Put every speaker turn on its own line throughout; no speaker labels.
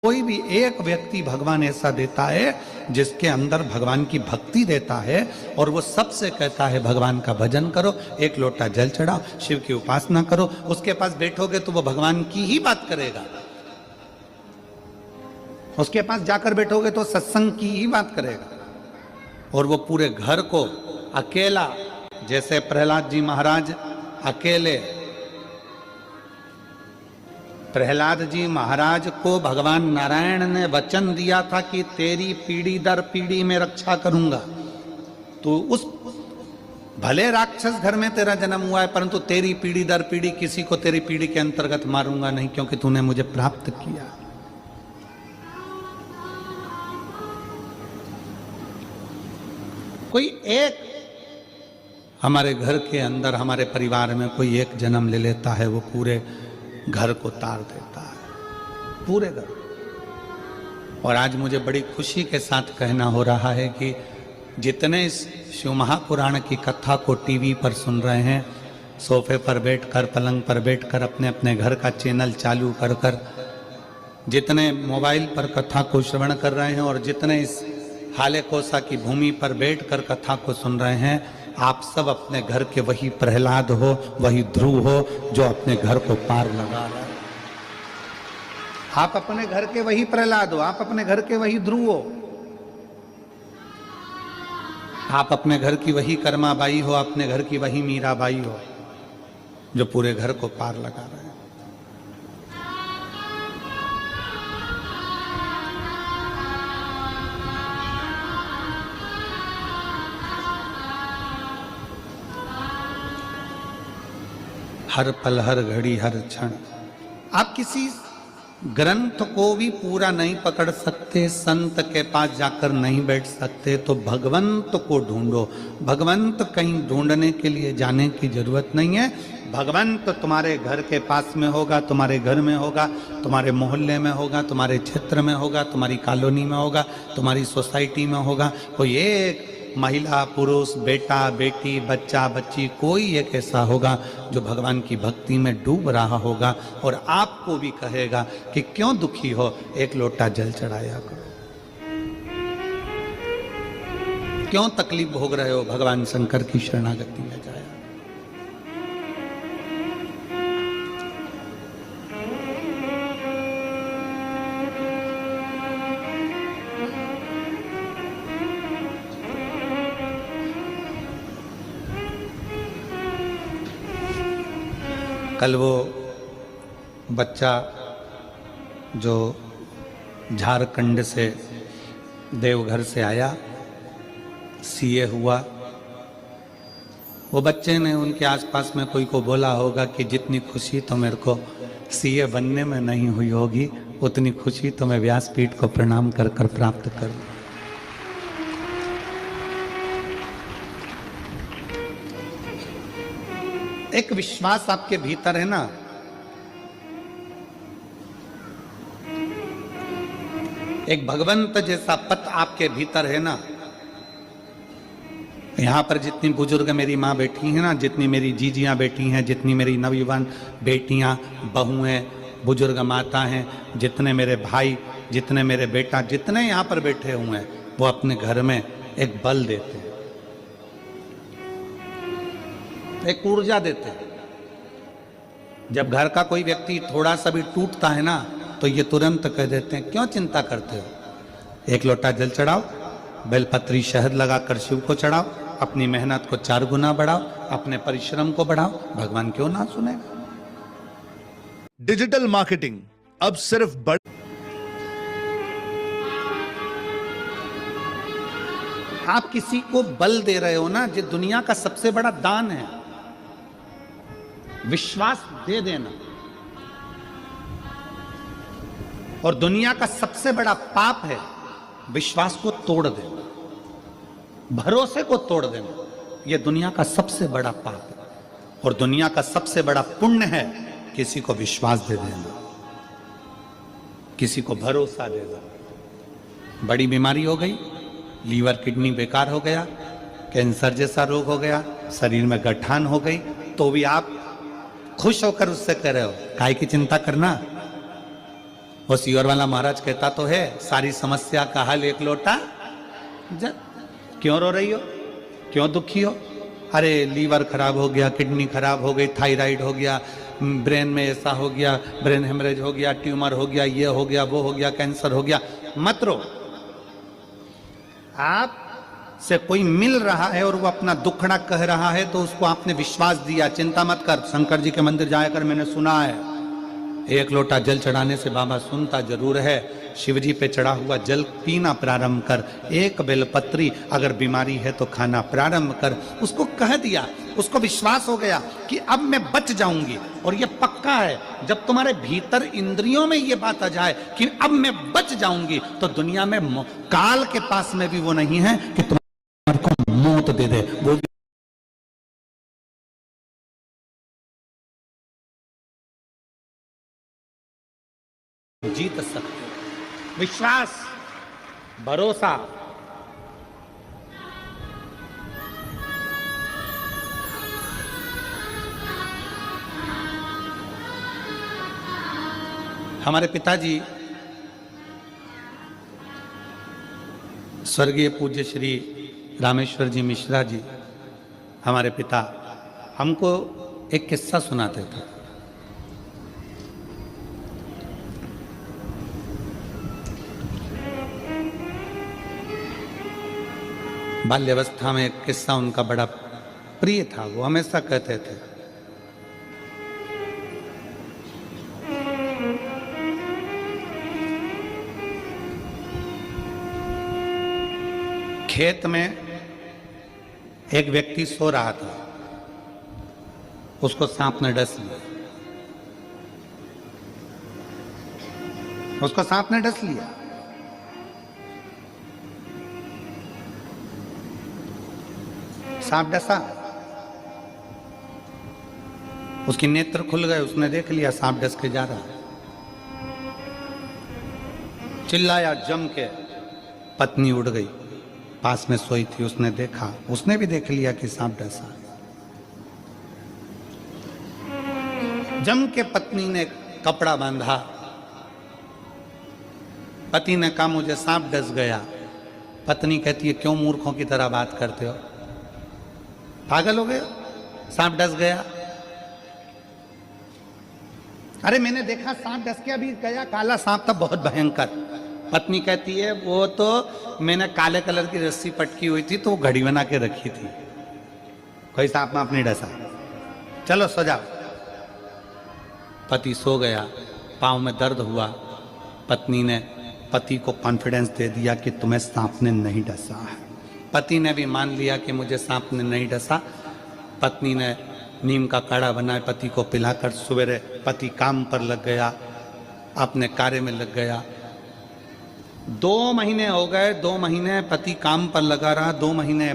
कोई भी एक व्यक्ति भगवान ऐसा देता है जिसके अंदर भगवान की भक्ति देता है और वो सबसे कहता है भगवान का भजन करो, एक लोटा जल चढ़ाओ, शिव की उपासना करो। उसके पास बैठोगे तो वो भगवान की ही बात करेगा। उसके पास जाकर बैठोगे तो सत्संग की ही बात करेगा। और वो पूरे घर को अकेला, जैसे प्रहलाद जी महाराज अकेले, प्रहलाद जी महाराज को भगवान नारायण ने वचन दिया था कि तेरी पीढ़ी दर पीढ़ी में रक्षा करूंगा। तो उस भले राक्षस घर में तेरा जन्म हुआ है, परंतु तेरी पीढ़ी दर पीढ़ी किसी को तेरी पीढ़ी के अंतर्गत मारूंगा नहीं, क्योंकि तूने मुझे प्राप्त किया। कोई एक हमारे घर के अंदर, हमारे परिवार में कोई एक जन्म ले लेता है, वो पूरे घर को तार देता है, पूरे घर। और आज मुझे बड़ी खुशी के साथ कहना हो रहा है कि जितने इस शिव महापुराण की कथा को टीवी पर सुन रहे हैं, सोफे पर बैठकर, पलंग पर बैठकर, अपने अपने घर का चैनल चालू कर कर, जितने मोबाइल पर कथा को श्रवण कर रहे हैं और जितने इस हाले कोसा की भूमि पर बैठकर कथा को सुन रहे हैं, आप सब अपने घर के वही प्रहलाद हो, वही ध्रुव हो जो अपने घर को पार लगा रहा है। आप अपने घर के वही प्रहलाद हो, आप अपने घर के वही ध्रुव हो, आप अपने घर की वही कर्माबाई हो, अपने घर की वही मीराबाई हो जो पूरे घर को पार लगा रहे हैं। हर पल, हर घड़ी, हर क्षण। आप किसी ग्रंथ को भी पूरा नहीं पकड़ सकते, संत के पास जाकर नहीं बैठ सकते, तो भगवंत को ढूंढो। भगवंत कहीं ढूंढने के लिए जाने की जरूरत नहीं है। भगवंत तुम्हारे घर के पास में होगा, तुम्हारे घर में होगा, तुम्हारे मोहल्ले में होगा, तुम्हारे क्षेत्र में होगा, तुम्हारी कॉलोनी में होगा, तुम्हारी सोसाइटी में होगा। कोई एक महिला, पुरुष, बेटा, बेटी, बच्चा, बच्ची, कोई एक ऐसा होगा जो भगवान की भक्ति में डूब रहा होगा और आपको भी कहेगा कि क्यों दुखी हो, एक लोटा जल चढ़ाया करो। क्यों तकलीफ भोग रहे हो, भगवान शंकर की शरणागति में जाया। कल वो बच्चा जो झारखंड से, देवघर से आया, सीए हुआ, वो बच्चे ने उनके आसपास में कोई को बोला होगा कि जितनी खुशी तो मेरे को सीए बनने में नहीं हुई होगी, उतनी खुशी तो मैं व्यासपीठ को प्रणाम कर कर प्राप्त करूं। एक विश्वास आपके भीतर है ना, एक भगवंत जैसा पथ आपके भीतर है ना। यहां पर जितनी बुजुर्ग मेरी माँ बैठी है ना, जितनी मेरी जीजियां बैठी हैं, जितनी मेरी नवयुवान बेटियां, बहुएं, बुजुर्ग माता हैं, जितने मेरे भाई, जितने मेरे बेटा, जितने यहां पर बैठे हुए हैं, वो अपने घर में एक बल देते हैं, एक ऊर्जा देते हैं। जब घर का कोई व्यक्ति थोड़ा सा भी टूटता है ना, तो ये तुरंत कह देते हैं क्यों चिंता करते हो, एक लोटा जल चढ़ाओ, बेलपत्री शहद लगाकर शिव को चढ़ाओ, अपनी मेहनत को 4 गुना बढ़ाओ, अपने परिश्रम को बढ़ाओ, भगवान क्यों ना सुनेगा।
डिजिटल मार्केटिंग अब सिर्फ
आप किसी को बल दे रहे हो ना, जो दुनिया का सबसे बड़ा दान है, विश्वास दे देना। और दुनिया का सबसे बड़ा पाप है विश्वास को तोड़ देना, भरोसे को तोड़ देना। यह दुनिया का सबसे बड़ा पाप है। और दुनिया का सबसे बड़ा पुण्य है किसी को विश्वास दे देना, किसी को भरोसा दे देना। बड़ी बीमारी हो गई, लीवर किडनी बेकार हो गया, कैंसर जैसा रोग हो गया, शरीर में गठान हो गई, तो भी आप खुश होकर उससे कह रहे हो, काय की चिंता करना, वो सीवर वाला महाराज कहता तो है, सारी समस्या का हल एक लोटा जल। क्यों रो रही हो, क्यों दुखी हो? अरे लीवर खराब हो गया, किडनी खराब हो गई, थायराइड हो गया, ब्रेन में ऐसा हो गया, ब्रेन हेमरेज हो गया, ट्यूमर हो गया, ये हो गया, वो हो गया, कैंसर हो गया। मत रो। आप से कोई मिल रहा है और वो अपना दुखड़ा कह रहा है तो उसको आपने विश्वास दिया, चिंता मत कर। शंकर जी के मंदिर जाकर मैंने सुना है, एक लोटा जल चढ़ाने से बाबा सुनता जरूर है। शिवजी पे चढ़ा हुआ जल पीना प्रारंभ कर, एक बेलपत्री अगर बीमारी है तो खाना प्रारंभ कर। उसको कह दिया, उसको विश्वास हो गया कि अब मैं बच जाऊंगी। और ये पक्का है, जब तुम्हारे भीतर इंद्रियों में ये बात आ जाए कि अब मैं बच जाऊंगी, तो दुनिया में काल के पास में भी वो नहीं है कि तुम्हारे को मौत दे दे, वो भी जीत सकते। विश्वास, भरोसा, हमारे पिताजी स्वर्गीय पूज्य श्री रामेश्वर जी मिश्रा जी, हमारे पिता, हमको एक किस्सा सुनाते थे। बाल्यावस्था में एक किस्सा उनका बड़ा प्रिय था, वो हमेशा कहते थे, खेत में एक व्यक्ति सो रहा था, उसको सांप ने डस लिया, उसको सांप ने डस लिया। सांप डसा, उसकी नेत्र खुल गए, उसने देख लिया सांप डस के जा रहा है। चिल्लाया जम के, पत्नी उड़ गई, पास में सोई थी, उसने देखा, उसने भी देख लिया कि सांप डसा। जम के पत्नी ने कपड़ा बांधा, पति ने कहा मुझे सांप डस गया। पत्नी कहती है क्यों मूर्खों की तरह बात करते हो, पागल हो गए, सांप डस गया। अरे मैंने देखा सांप डस के अभी गया, काला सांप था, बहुत भयंकर। पत्नी कहती है वो तो मैंने काले कलर की रस्सी पटकी हुई थी तो वो घड़ी बना के रखी थी, कोई सांप में नहीं डसा, चलो सो जाओ। पति सो गया, पांव में दर्द हुआ, पत्नी ने पति को कॉन्फिडेंस दे दिया कि तुम्हें सांप ने नहीं डसा है। पति ने भी मान लिया कि मुझे सांप ने नहीं डसा। पत्नी ने नीम का काढ़ा बनाया, पति को पिलाकर सवेरे पति काम पर लग गया, अपने कार्य में लग गया। 2 महीने हो गए, 2 महीने पति काम पर लगा रहा। 2 महीने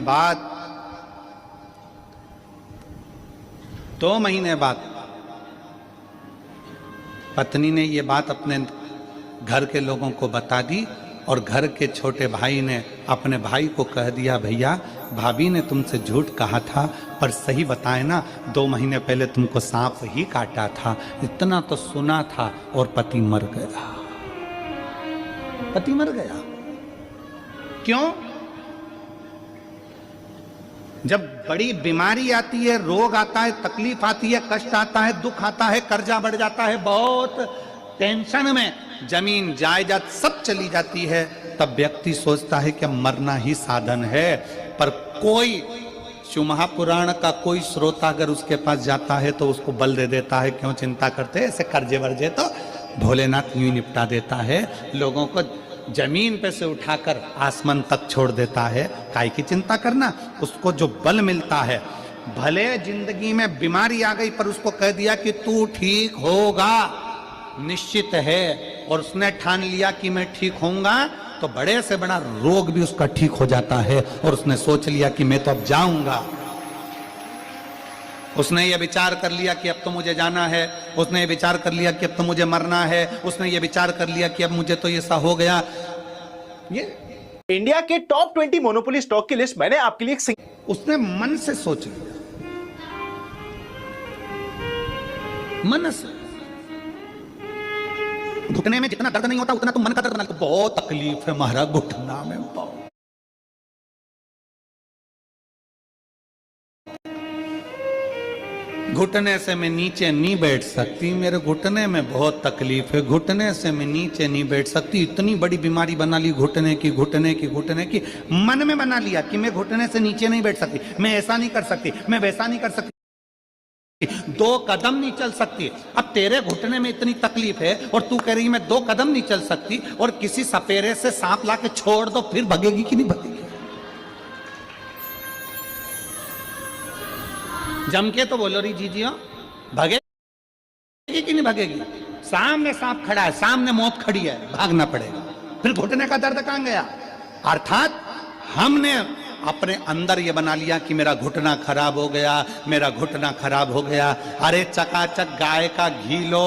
बाद पत्नी ने ये बात अपने घर के लोगों को बता दी और घर के छोटे भाई ने अपने भाई को कह दिया, भैया भाभी ने तुमसे झूठ कहा था, पर सही बताए ना, 2 महीने पहले तुमको सांप ही काटा था। इतना तो सुना था और पति मर गया। पति मर गया क्यों? जब बड़ी बीमारी आती है, रोग आता है, तकलीफ आती है, कष्ट आता है, दुख आता है, कर्जा बढ़ जाता है, बहुत टेंशन में जमीन जायदाद सब चली जाती है, तब व्यक्ति सोचता है कि मरना ही साधन है। पर कोई शिव महापुराण का कोई श्रोता अगर उसके पास जाता है तो उसको बल दे देता है, क्यों चिंता करते हैं, ऐसे कर्जे वर्जे तो भोलेनाथ यूं निपटा देता है, लोगों को जमीन पे से उठाकर आसमान तक छोड़ देता है। काय की चिंता करना, उसको जो बल मिलता है, भले जिंदगी में बीमारी आ गई पर उसको कह दिया कि तू ठीक होगा, निश्चित है, और उसने ठान लिया कि मैं ठीक होऊंगा, तो बड़े से बड़ा रोग भी उसका ठीक हो जाता है। और उसने सोच लिया कि मैं तो अब जाऊंगा, उसने ये विचार कर लिया कि अब तो मुझे जाना है, उसने ये विचार कर लिया कि अब तो मुझे मरना है, उसने ये विचार कर लिया कि अब मुझे तो ये सा हो गया। ये
इंडिया के टॉप 20 मोनोपोली स्टॉक की लिस्ट मैंने आपके लिए
उसने मन से सोच लिया, मन से। घुटने में जितना दर्द नहीं होता उतना तुम मन का दर्द बना लेते। बहुत तकलीफ है महाराज घुटना में, बहुत। घुटने से मैं नीचे नहीं बैठ सकती, मेरे घुटने में बहुत तकलीफ है, घुटने से मैं नीचे नहीं बैठ सकती। इतनी बड़ी बीमारी बना ली घुटने की, घुटने की, घुटने की। मन में बना लिया कि मैं घुटने से नीचे नहीं बैठ सकती, मैं ऐसा नहीं कर सकती, मैं वैसा नहीं कर सकती, 2 कदम नहीं चल सकती। अब तेरे घुटने में इतनी तकलीफ है और तू कह रही मैं 2 कदम नहीं चल सकती, और किसी सपेरे से सांप ला के छोड़ दो, फिर भगेगी कि नहीं भगेगी? जम के तो बोलो रही जीजियो, भगेगी कि नहीं भगेगी? सामने सांप खड़ा है, सामने मौत खड़ी है, भागना पड़ेगा। फिर घुटने का दर्द कहां गया? अर्थात हमने अपने अंदर ये बना लिया कि मेरा घुटना खराब हो गया, मेरा घुटना खराब हो गया। अरे चकाचक गाय का घी लो,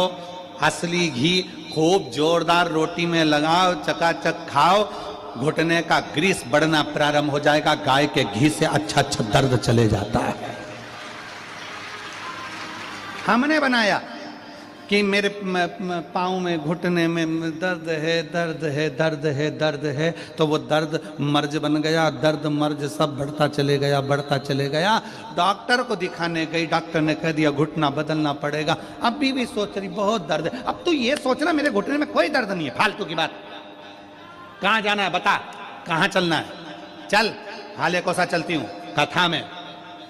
असली घी, खूब जोरदार रोटी में लगाओ, चकाचक खाओ, घुटने का ग्रीस बढ़ना प्रारंभ हो जाएगा। गाय के घी से अच्छा अच्छा दर्द चले जाता है। हमने बनाया कि मेरे पाँव में, घुटने में दर्द है, दर्द है, दर्द है, दर्द है, तो वो दर्द मर्ज बन गया। दर्द मर्ज सब बढ़ता चले गया, बढ़ता चले गया। डॉक्टर को दिखाने गई, डॉक्टर ने कह दिया घुटना बदलना पड़ेगा। अभी भी सोच रही बहुत दर्द है। अब तू ये सोचना मेरे घुटने में कोई दर्द नहीं है, फालतू की बात। कहाँ जाना है बता, कहाँ चलना है? चल, हाले कोसा चलती हूँ कथा में।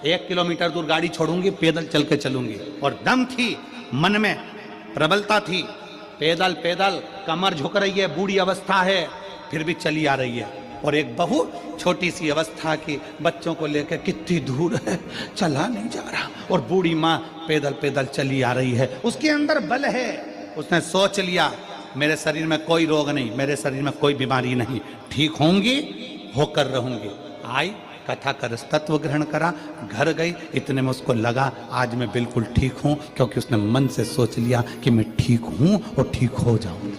1 किलोमीटर दूर गाड़ी छोड़ूंगी, पैदल चल के चलूंगी। और दम थी, मन में प्रबलता थी, पैदल पैदल कमर झुक रही है, बूढ़ी अवस्था है, फिर भी चली आ रही है। और एक बहू छोटी सी अवस्था की बच्चों को लेकर कितनी दूर है, चला नहीं जा रहा, और बूढ़ी माँ पैदल पैदल चली आ रही है। उसके अंदर बल है, उसने सोच लिया मेरे शरीर में कोई रोग नहीं, मेरे शरीर में कोई बीमारी नहीं, ठीक होंगी, होकर रहूंगी। आई, कथा का तत्व ग्रहण करा, घर गई, इतने में उसको लगा आज मैं बिल्कुल ठीक हूं, क्योंकि उसने मन से सोच लिया कि मैं ठीक हूं और ठीक हो जाऊंगी।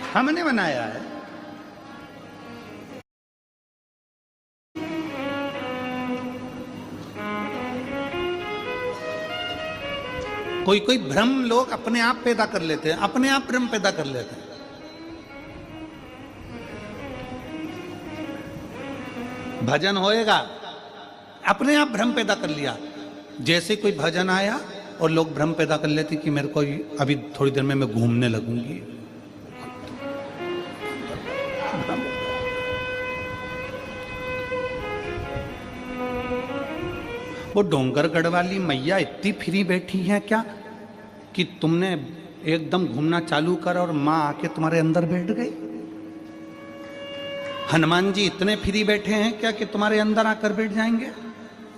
हमने बनाया है। कोई कोई भ्रम लोग अपने आप पैदा कर लेते हैं, अपने आप भ्रम पैदा कर लेते हैं। भजन होएगा, अपने आप भ्रम पैदा कर लिया। जैसे कोई भजन आया और लोग भ्रम पैदा कर लेते कि मेरे को अभी थोड़ी देर में मैं घूमने लगूंगी। वो डोंगरगढ़ वाली मैया इतनी फ्री बैठी है क्या कि तुमने एकदम घूमना चालू कर और माँ आके तुम्हारे अंदर बैठ गई? हनुमान जी इतने फ्री बैठे हैं क्या कि तुम्हारे अंदर आकर बैठ जाएंगे?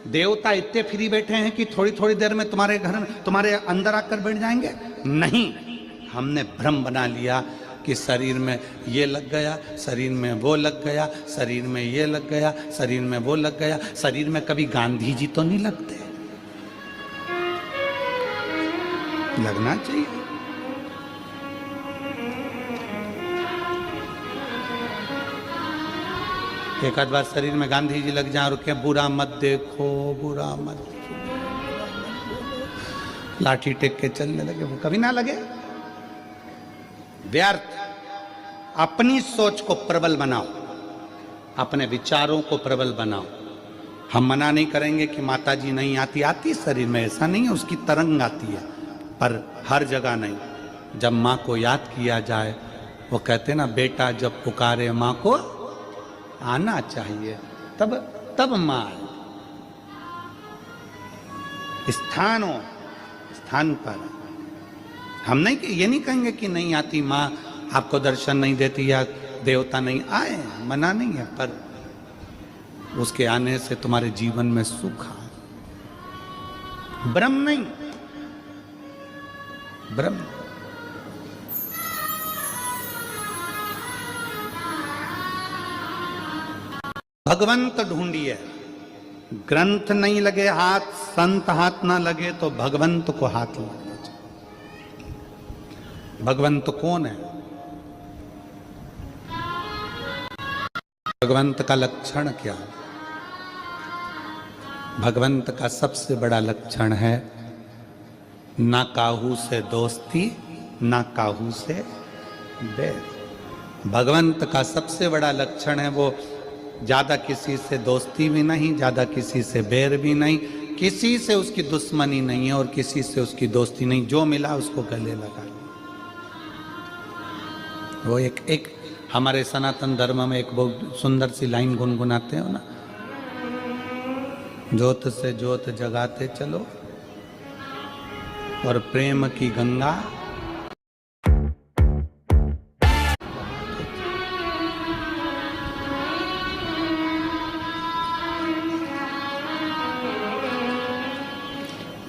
देवता इतने फ्री बैठे हैं कि थोड़ी थोड़ी देर में तुम्हारे घर में, तुम्हारे अंदर आकर बैठ जाएंगे? नहीं, हमने भ्रम बना लिया कि शरीर में ये लग गया, शरीर में वो लग गया, शरीर में ये लग गया, शरीर में वो लग गया। शरीर में कभी गांधी जी तो नहीं लगते, लगना चाहिए। एक आध बार शरीर में गांधी जी लग जाए और क्या, बुरा मत देखो, बुरा मत देखो, लाठी टेक के चलने लगे, वो कभी ना लगे। व्यर्थ। अपनी सोच को प्रबल बनाओ, अपने विचारों को प्रबल बनाओ। हम मना नहीं करेंगे कि माता जी नहीं आती, आती शरीर में, ऐसा नहीं है, उसकी तरंग आती है, पर हर जगह नहीं। जब माँ को याद किया जाए, वो कहते ना, बेटा जब पुकारे माँ को आना चाहिए, तब माँ आए। स्थानों स्थान पर हम नहीं, ये नहीं कहेंगे कि नहीं आती माँ आपको दर्शन नहीं देती या देवता नहीं आए, मना नहीं है, पर उसके आने से तुम्हारे जीवन में सुख आए। ब्रह्म नहीं, ब्रह्म। भगवंत ढूंढिए, ग्रंथ नहीं लगे हाथ, संत हाथ ना लगे तो भगवंत को हाथ लगना चाहिए। भगवंत कौन है? भगवंत का लक्षण क्या है? भगवंत का सबसे बड़ा लक्षण है ना काहू से दोस्ती, ना काहू से बैर। भगवंत का सबसे बड़ा लक्षण है वो ज्यादा किसी से दोस्ती भी नहीं, ज्यादा किसी से बैर भी नहीं, किसी से उसकी दुश्मनी नहीं है और किसी से उसकी दोस्ती नहीं। जो मिला उसको गले लगा लो। वो एक हमारे सनातन धर्म में एक बहुत सुंदर सी लाइन गुनगुनाते हो ना, ज्योत से ज्योत जगाते चलो और प्रेम की गंगा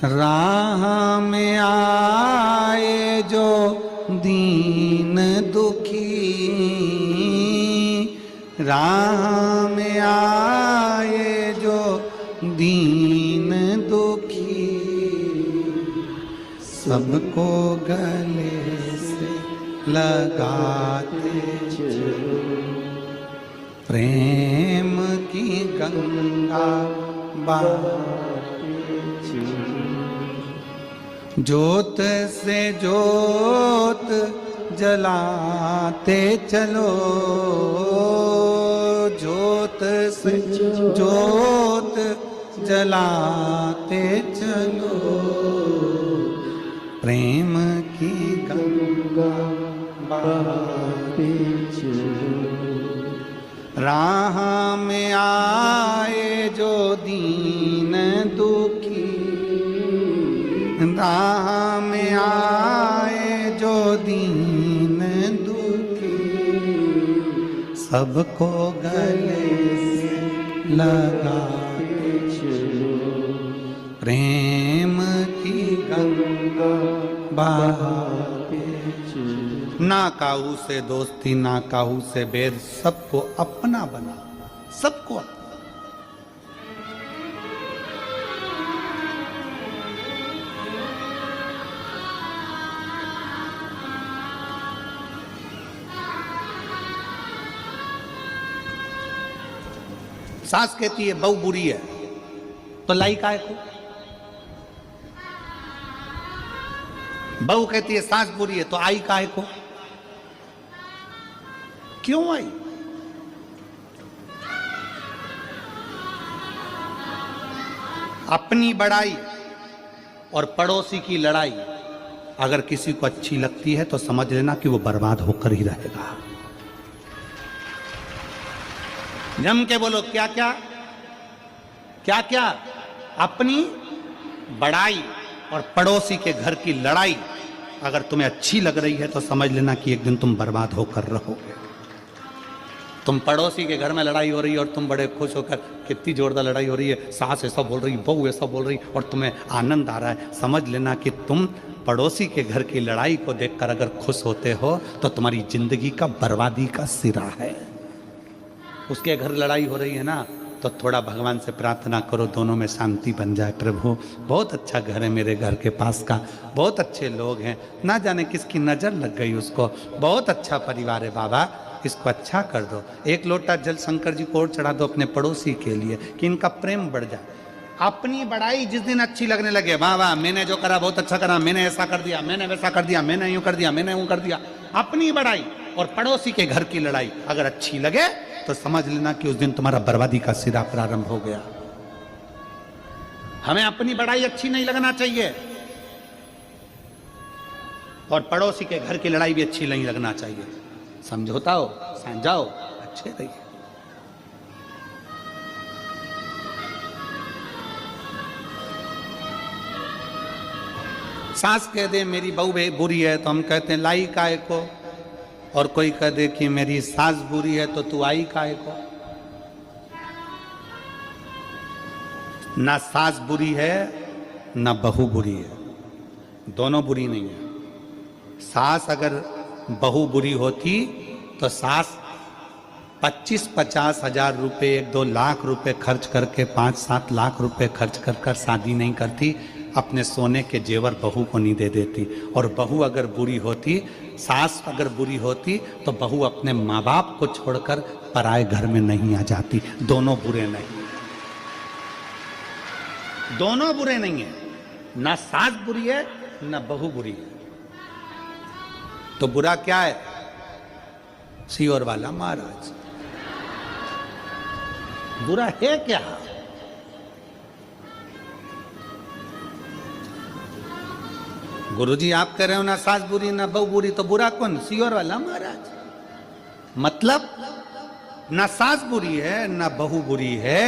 राह में आए जो दीन दुखी, राह में आए जो दीन दुखी, सबको गले से लगाते चलो, प्रेम की गंगा बहाते चलो। ज्योत से ज्योत जलाते चलो, ज्योत से ज्योत जलाते चलो, प्रेम की गंगा बहाते चलो। राह में आए जो दीन दुखी, राह में आए जो दीन दुखी, सबको गले से लगाते चलो, प्रेम की गंगा बहाते चलो। ना काहू से दोस्ती, ना काहू से बैर, सबको अपना बना, सबको अपना। सास कहती है बहू बुरी है तो लाई काहे को? बहू कहती है सास बुरी है तो आई काहे को? क्यों आई? अपनी बड़ाई और पड़ोसी की लड़ाई अगर किसी को अच्छी लगती है तो समझ लेना कि वो बर्बाद होकर ही रहेगा। जम के बोलो क्या क्या क्या क्या? अपनी बड़ाई और पड़ोसी के घर की लड़ाई अगर तुम्हें अच्छी लग रही है तो समझ लेना कि एक दिन तुम बर्बाद होकर रहोगे। तुम पड़ोसी के घर में लड़ाई हो रही है और तुम बड़े खुश होकर, कितनी जोरदार लड़ाई हो रही है, सास ऐसा बोल रही, बहू ऐसा बोल रही और तुम्हें आनंद आ रहा है, समझ लेना कि तुम पड़ोसी के घर की लड़ाई को देखकर अगर खुश होते हो तो तुम्हारी जिंदगी का बर्बादी का सिरा है। उसके घर लड़ाई हो रही है ना तो थोड़ा भगवान से प्रार्थना करो दोनों में शांति बन जाए। प्रभु बहुत अच्छा घर है मेरे घर के पास का, बहुत अच्छे लोग हैं, ना जाने किसकी नज़र लग गई उसको, बहुत अच्छा परिवार है बाबा, इसको अच्छा कर दो। एक लोटा जल शंकर जी को और चढ़ा दो अपने पड़ोसी के लिए कि इनका प्रेम बढ़ जाए। अपनी बड़ाई जिस दिन अच्छी लगने लगे, वाह वाह मैंने जो करा बहुत अच्छा करा, मैंने ऐसा कर दिया, मैंने वैसा कर दिया, मैंने यूं कर दिया, मैंने यूं कर दिया, अपनी बड़ाई और पड़ोसी के घर की लड़ाई अगर अच्छी लगे तो समझ लेना कि उस दिन तुम्हारा बर्बादी का सिरा प्रारंभ हो गया। हमें अपनी बड़ाई अच्छी नहीं लगना चाहिए और पड़ोसी के घर की लड़ाई भी अच्छी नहीं लगना चाहिए। समझौता हो, समझाओ, अच्छे रहिए। सास कह दे मेरी बहू बुरी है तो हम कहते हैं लाई काहे को, और कोई कह दे कि मेरी सास बुरी है तो तू आई काहे को। ना सास बुरी है ना बहू बुरी है, दोनों बुरी नहीं है। सास अगर बहू बुरी होती तो सास 25-50 हजार रुपए 1-2 लाख रुपए खर्च करके 5-7 लाख रुपए खर्च कर शादी नहीं करती, अपने सोने के जेवर बहू को नहीं दे देती। और बहू अगर बुरी होती, सास अगर बुरी होती तो बहू अपने माँ बाप को छोड़कर पराए घर में नहीं आ जाती। दोनों बुरे नहीं, दोनों बुरे नहीं है, ना सास बुरी है ना बहू बुरी है। तो बुरा क्या है? सीओर वाला महाराज, बुरा है क्या? गुरुजी आप कह रहे हो ना सास बुरी ना बहू बुरी, तो बुरा कौन? सीओर वाला महाराज। मतलब ना सास बुरी है ना बहू बुरी है,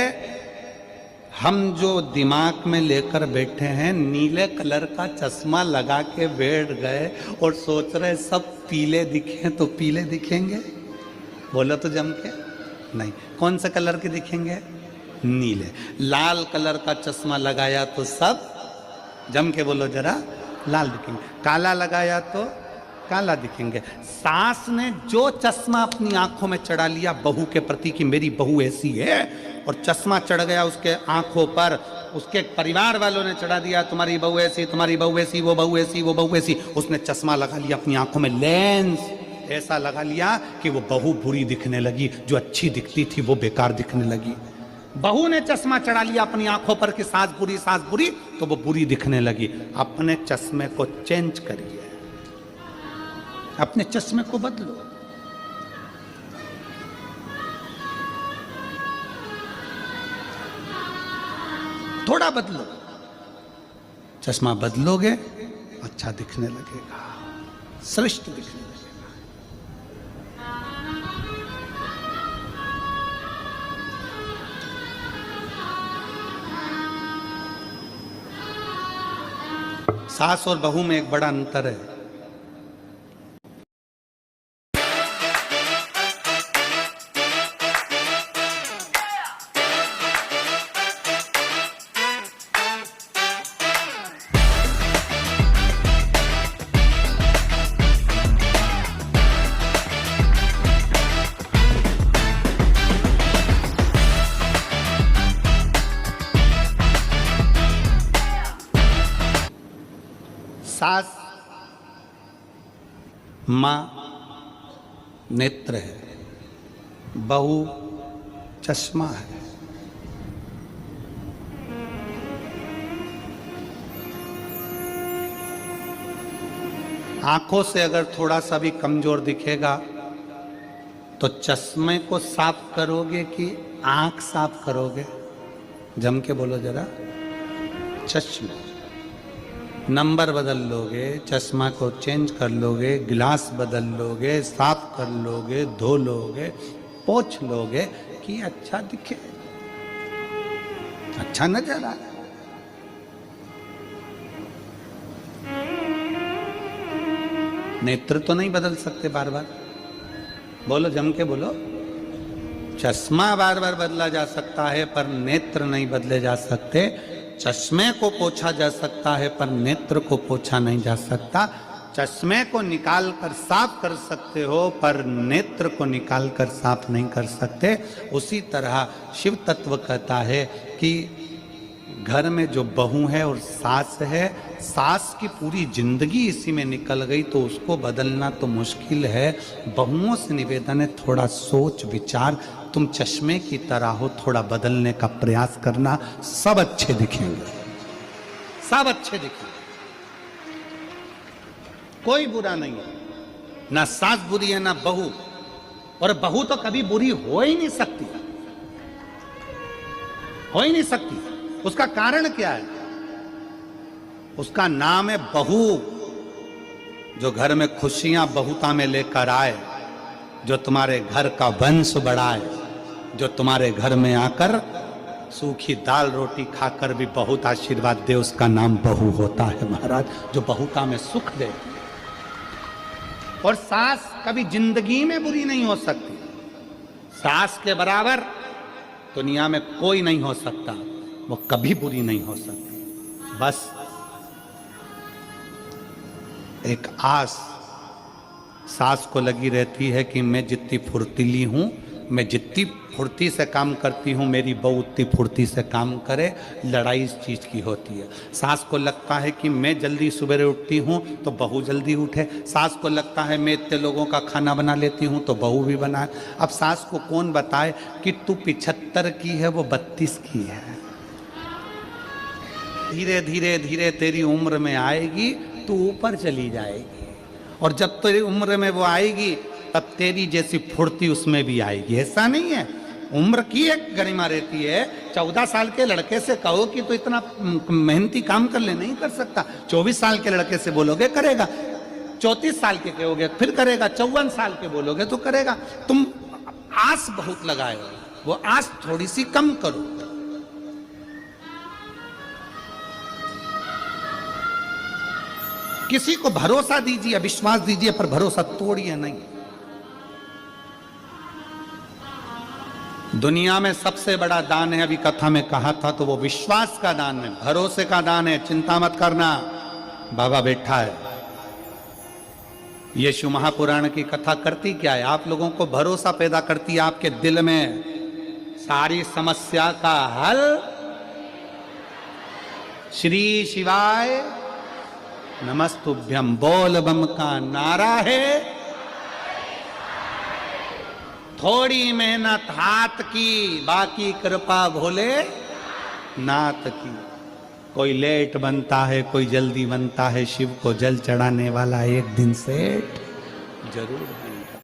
हम जो दिमाग में लेकर बैठे हैं, नीले कलर का चश्मा लगा के बैठ गए और सोच रहे सब पीले दिखे तो पीले दिखेंगे। बोलो तो जम के नहीं। कौन से कलर के दिखेंगे? नीले। लाल कलर का चश्मा लगाया तो सब जम के बोलो जरा लाल दिखेंगे, काला लगाया तो काला दिखेंगे। सास ने जो चश्मा अपनी आंखों में चढ़ा लिया बहू के प्रति कि मेरी बहू ऐसी है, और चश्मा चढ़ गया उसके आंखों पर, उसके परिवार वालों ने चढ़ा दिया तुम्हारी बहू ऐसी, तुम्हारी बहू ऐसी, वो बहू ऐसी, वो बहू ऐसी, उसने चश्मा लगा लिया अपनी आंखों में, लेंस ऐसा लगा लिया कि वो बहू बुरी दिखने लगी, जो अच्छी दिखती थी वो बेकार दिखने लगी। बहू ने चश्मा चढ़ा लिया अपनी आंखों पर कि सास बुरी, तो वो बुरी दिखने लगी। अपने चश्मे को चेंज करिए, अपने चश्मे को बदलो। थोड़ा बदलो, चश्मा बदलोगे अच्छा दिखने लगेगा, श्रेष्ठ दिखने लगेगा। सास और बहू में एक बड़ा अंतर है। सास मां नेत्र है, बहू चश्मा है। आंखों से अगर थोड़ा सा भी कमजोर दिखेगा तो चश्मे को साफ करोगे कि आंख साफ करोगे? जम के बोलो जरा। चश्मा, नंबर बदल लोगे, चश्मा को चेंज कर लोगे, गिलास बदल लोगे, साफ कर लोगे, धो लोगे, पोंछ लोगे कि अच्छा दिखे, अच्छा नजर आए। नेत्र तो नहीं बदल सकते बार बार, बोलो जम के बोलो। चश्मा बार बार बदला जा सकता है पर नेत्र नहीं बदले जा सकते। चश्मे को पोछा जा सकता है पर नेत्र को पोछा नहीं जा सकता। चश्मे को निकाल कर साफ कर सकते हो पर नेत्र को निकाल कर साफ नहीं कर सकते। उसी तरह शिव तत्व कहता है कि घर में जो बहू है और सास है, सास की पूरी जिंदगी इसी में निकल गई तो उसको बदलना तो मुश्किल है। बहुओं से निवेदन है थोड़ा सोच विचार, तुम चश्मे की तरह हो, थोड़ा बदलने का प्रयास करना, सब अच्छे दिखेंगे, सब अच्छे दिखेंगे, कोई बुरा नहीं है। ना सास बुरी है ना बहू, और बहू तो कभी बुरी हो ही नहीं सकती, हो ही नहीं सकती। उसका कारण क्या है? उसका नाम है बहू। जो घर में खुशियां बहुता में लेकर आए, जो तुम्हारे घर का वंश बढ़ाए, जो तुम्हारे घर में आकर सूखी दाल रोटी खाकर भी बहुत आशीर्वाद दे, उसका नाम बहू होता है महाराज, जो बहुता में सुख दे। और सास कभी जिंदगी में बुरी नहीं हो सकती, सास के बराबर दुनिया में कोई नहीं हो सकता, वो कभी बुरी नहीं हो सकती। बस एक आस सास को लगी रहती है कि मैं जितनी फुर्तीली हूं, मैं जितनी फुर्ती से काम करती हूँ, मेरी बहू उतनी फुर्ती से काम करे। लड़ाई इस चीज़ की होती है। सास को लगता है कि मैं जल्दी सवेरे उठती हूँ तो बहू जल्दी उठे, सास को लगता है मैं इतने लोगों का खाना बना लेती हूँ तो बहू भी बनाए। अब सास को कौन बताए कि तू 75 की है, वो 32 की है। धीरे धीरे धीरे तेरी उम्र में आएगी, तू ऊपर चली जाएगी, और जब तेरी उम्र में वो आएगी तब तेरी जैसी फुर्ती उसमें भी आएगी। ऐसा नहीं है, उम्र की एक गरिमा रहती है। 14 साल के लड़के से कहो कि तो इतना मेहनती काम कर ले, नहीं कर सकता। 24 साल के लड़के से बोलोगे करेगा, 34 साल के कहोगे फिर करेगा, 54 साल के बोलोगे तो करेगा। तुम आस बहुत लगाए हो, वो आस थोड़ी सी कम करो। किसी को भरोसा दीजिए, विश्वास दीजिए, पर भरोसा तोड़िए नहीं। दुनिया में सबसे बड़ा दान है, अभी कथा में कहा था, तो वो विश्वास का दान है, भरोसे का दान है। चिंता मत करना, बाबा बैठा है। यीशु महापुराण की कथा करती क्या है? आप लोगों को भरोसा पैदा करती है आपके दिल में, सारी समस्या का हल श्री शिवाय नमस्तुभ्यम बोल बम का नारा है। थोड़ी मेहनत हाथ की, बाकी कृपा भोले नाथ की। कोई लेट बनता है, कोई जल्दी बनता है, शिव को जल चढ़ाने वाला एक दिन सेठ जरूर बने।